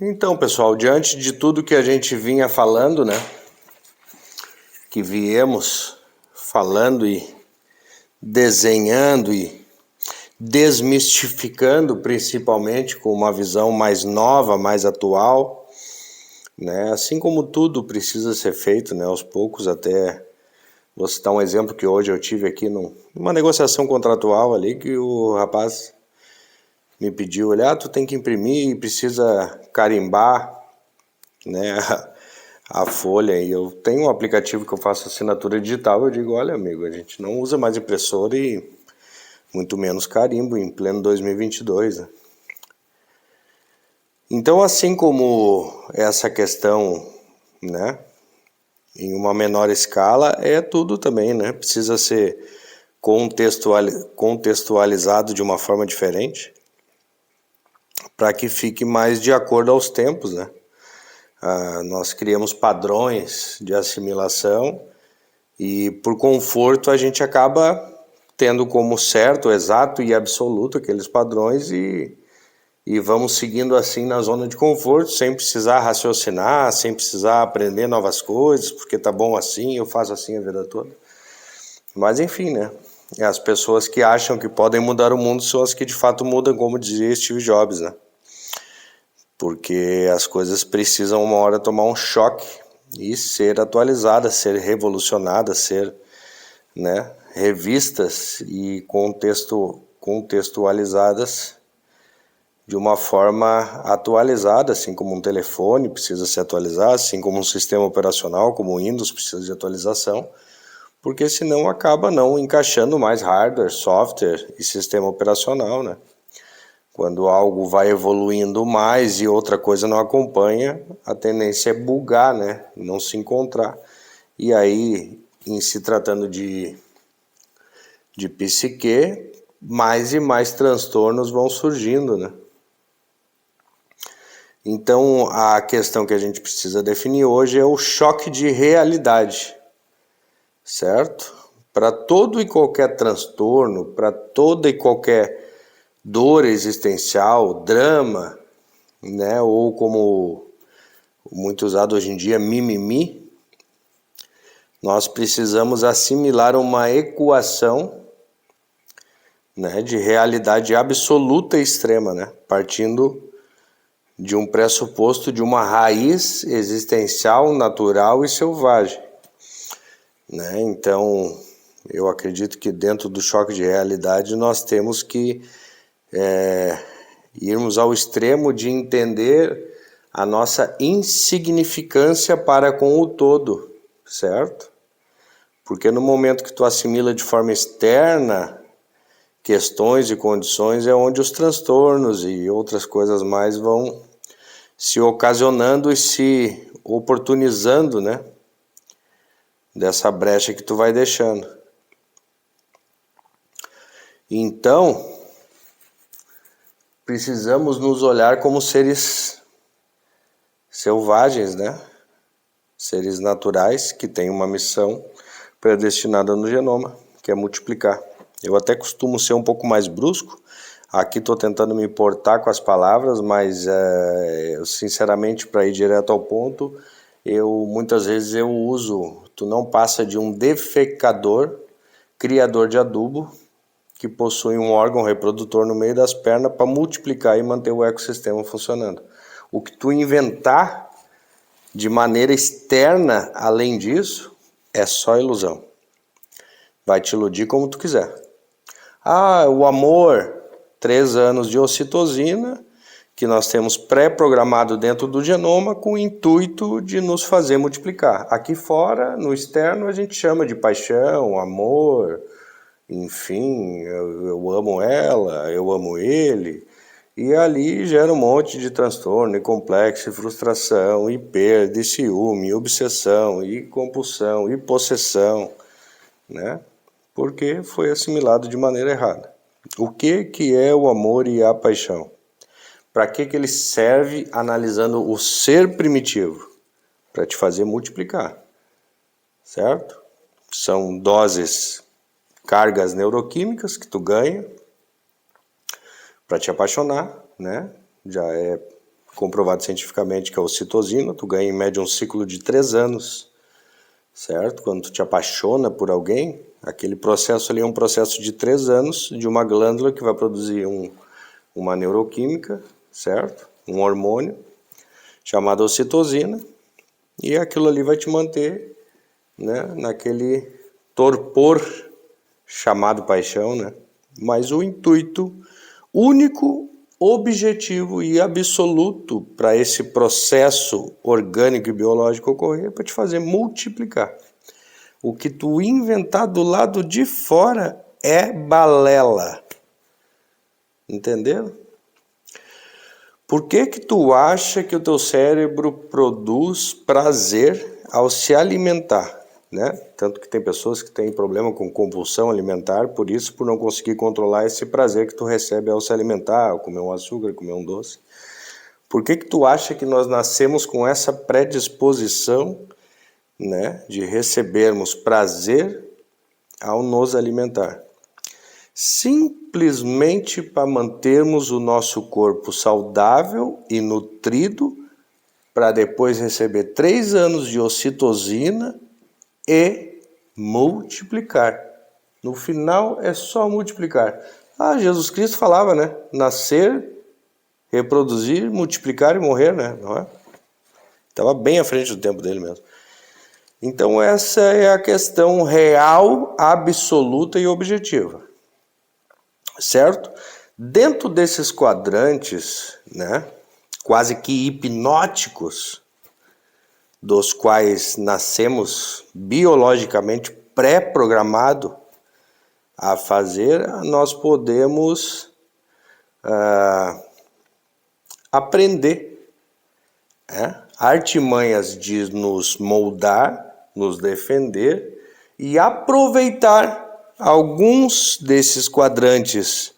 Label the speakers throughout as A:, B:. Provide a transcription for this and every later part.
A: Então, pessoal, diante de tudo que a gente vinha falando, né, que viemos falando e desenhando e desmistificando, principalmente com uma visão mais nova, mais atual, né, assim como tudo precisa ser feito, né, aos poucos. Até vou citar um exemplo que hoje eu tive aqui numa negociação contratual ali, que o rapaz me pediu, olha, tu tem que imprimir e precisa carimbar, né, a folha. E eu tenho um aplicativo que eu faço assinatura digital. Eu digo, olha, amigo, a gente não usa mais impressora e muito menos carimbo em pleno 2022, né? Então, assim como essa questão, né, em uma menor escala, é tudo também, né, precisa ser contextualizado de uma forma diferente para que fique mais de acordo aos tempos, né? Nós criamos padrões de assimilação e, por conforto, a gente acaba tendo como certo, exato e absoluto aqueles padrões e vamos seguindo assim na zona de conforto, sem precisar raciocinar, sem precisar aprender novas coisas, porque tá bom assim, eu faço assim a vida toda. Mas enfim, né? As pessoas que acham que podem mudar o mundo são as que de fato mudam, como dizia Steve Jobs, né? Porque as coisas precisam uma hora tomar um choque e ser atualizadas, ser revolucionadas, ser, né, revistas e contextualizadas de uma forma atualizada, assim como um telefone precisa se atualizar, assim como um sistema operacional como o Windows precisa de atualização, porque senão acaba não encaixando mais hardware, software e sistema operacional, né? Quando algo vai evoluindo mais e outra coisa não acompanha, a tendência é bugar, né? Não se encontrar. E aí, em se tratando de psique, mais e mais transtornos vão surgindo, né? Então, a questão que a gente precisa definir hoje é o choque de realidade, certo? Para todo e qualquer transtorno, para toda e qualquer dor existencial, drama, né? Ou como muito usado hoje em dia, mimimi, nós precisamos assimilar uma equação, né, de realidade absoluta e extrema, né? Partindo de um pressuposto de uma raiz existencial, natural e selvagem, né? Então, eu acredito que dentro do choque de realidade nós temos que irmos ao extremo de entender a nossa insignificância para com o todo, certo? Porque no momento que tu assimila de forma externa questões e condições é onde os transtornos e outras coisas mais vão se ocasionando e se oportunizando, né? Dessa brecha que tu vai deixando. Então, precisamos nos olhar como seres selvagens, né? Seres naturais que têm uma missão predestinada no genoma, que é multiplicar. Eu até costumo ser um pouco mais brusco. Aqui estou tentando me importar com as palavras, mas sinceramente, para ir direto ao ponto, muitas vezes eu uso, tu não passa de um defecador, criador de adubo, que possui um órgão reprodutor no meio das pernas para multiplicar e manter o ecossistema funcionando. O que tu inventar de maneira externa, além disso, é só ilusão. Vai te iludir como tu quiser. O amor, 3 anos de ocitocina, que nós temos pré-programado dentro do genoma com o intuito de nos fazer multiplicar. Aqui fora, no externo, a gente chama de paixão, amor, enfim, eu amo ela, eu amo ele, e ali gera um monte de transtorno, e complexo, e frustração, e perda, e ciúme, e obsessão, e compulsão, e possessão, né? Porque foi assimilado de maneira errada. O que é o amor e a paixão? Para que ele serve analisando o ser primitivo? Para te fazer multiplicar, certo? São doses, cargas neuroquímicas que tu ganha para te apaixonar, né? Já é comprovado cientificamente, que é a ocitocina. Tu ganha em média um ciclo de 3 anos, certo? Quando tu te apaixona por alguém, aquele processo ali é um processo de 3 anos de uma glândula que vai produzir uma neuroquímica, certo? Um hormônio chamado ocitocina, e aquilo ali vai te manter, né, naquele torpor chamado paixão, né? Mas o intuito único, objetivo e absoluto para esse processo orgânico e biológico ocorrer é para te fazer multiplicar. O que tu inventar do lado de fora é balela. Entenderam? Por que tu acha que o teu cérebro produz prazer ao se alimentar? Né? Tanto que tem pessoas que têm problema com compulsão alimentar, por não conseguir controlar esse prazer que tu recebe ao se alimentar, ao comer um açúcar, comer um doce. Por que tu acha que nós nascemos com essa predisposição, né, de recebermos prazer ao nos alimentar? Simplesmente para mantermos o nosso corpo saudável e nutrido, para depois receber 3 anos de ocitocina e multiplicar. No final é só multiplicar. Jesus Cristo falava, né? Nascer, reproduzir, multiplicar e morrer, né? Não é? Estava bem à frente do tempo dele mesmo. Então essa é a questão real, absoluta e objetiva. Certo? Dentro desses quadrantes, né, quase que hipnóticos, dos quais nascemos biologicamente pré-programado a fazer, nós podemos aprender artimanhas de nos moldar, nos defender e aproveitar alguns desses quadrantes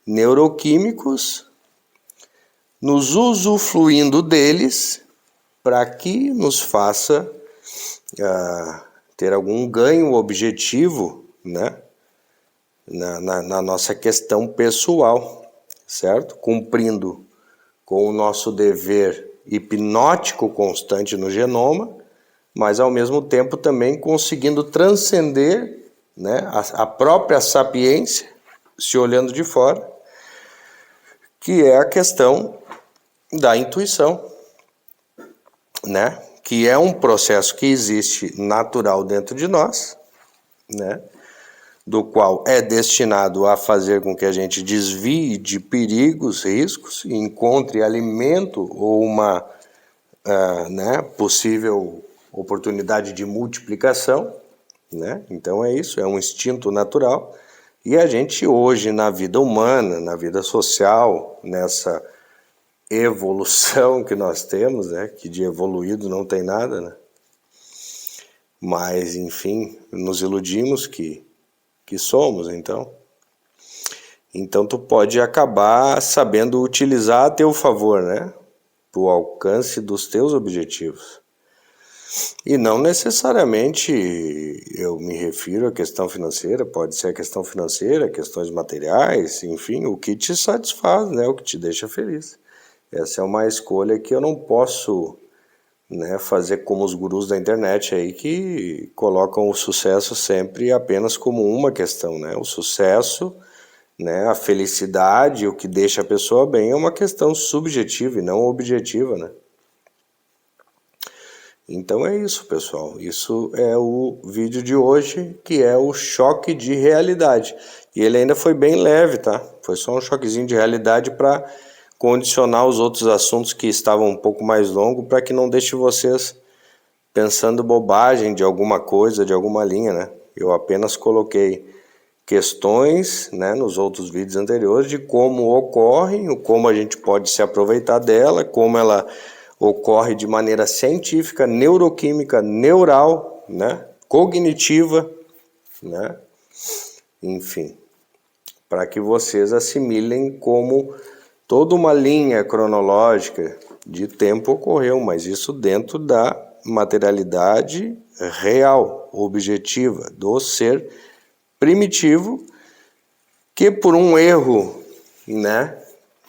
A: neuroquímicos, nos usufruindo deles, para que nos faça ter algum ganho objetivo, né, na nossa questão pessoal, certo? Cumprindo com o nosso dever hipnótico constante no genoma, mas ao mesmo tempo também conseguindo transcender, né, a própria sapiência, se olhando de fora, que é a questão da intuição, né, que é um processo que existe natural dentro de nós, né, do qual é destinado a fazer com que a gente desvie de perigos, riscos, e encontre alimento ou uma possível oportunidade de multiplicação, né? Então é isso, é um instinto natural, e a gente hoje na vida humana, na vida social, nessa evolução que nós temos, né? Que de evoluído não tem nada, né? Mas enfim, nos iludimos que somos, então tu pode acabar sabendo utilizar a teu favor, né? Para o alcance dos teus objetivos. E não necessariamente eu me refiro à questão financeira, pode ser a questão financeira, questões materiais, enfim, o que te satisfaz, né, o que te deixa feliz. Essa é uma escolha que eu não posso, né, fazer como os gurus da internet aí que colocam o sucesso sempre apenas como uma questão, né? O sucesso, né, a felicidade, o que deixa a pessoa bem é uma questão subjetiva e não objetiva, né? Então é isso, pessoal. Isso é o vídeo de hoje, que é o choque de realidade. E ele ainda foi bem leve, tá? Foi só um choquezinho de realidade para condicionar os outros assuntos que estavam um pouco mais longos, para que não deixe vocês pensando bobagem de alguma coisa, de alguma linha, né? Eu apenas coloquei questões, né, nos outros vídeos anteriores de como ocorrem, como a gente pode se aproveitar dela, como ela ocorre de maneira científica, neuroquímica, neural, né, cognitiva, né, enfim, para que vocês assimilem como toda uma linha cronológica de tempo ocorreu, mas isso dentro da materialidade real, objetiva, do ser primitivo, que por um erro, né,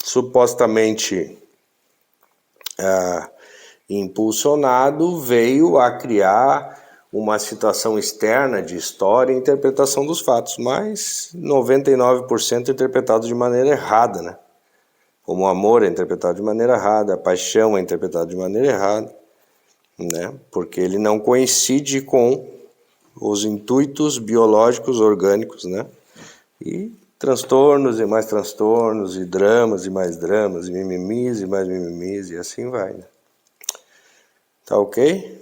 A: supostamente impulsionado, veio a criar uma situação externa de história e interpretação dos fatos, mas 99% interpretado de maneira errada, né? Como o amor é interpretado de maneira errada, a paixão é interpretada de maneira errada, né? Porque ele não coincide com os intuitos biológicos orgânicos, né? E transtornos e mais transtornos, e dramas e mais dramas, e mimimis e mais mimimis, e assim vai, né? Tá ok?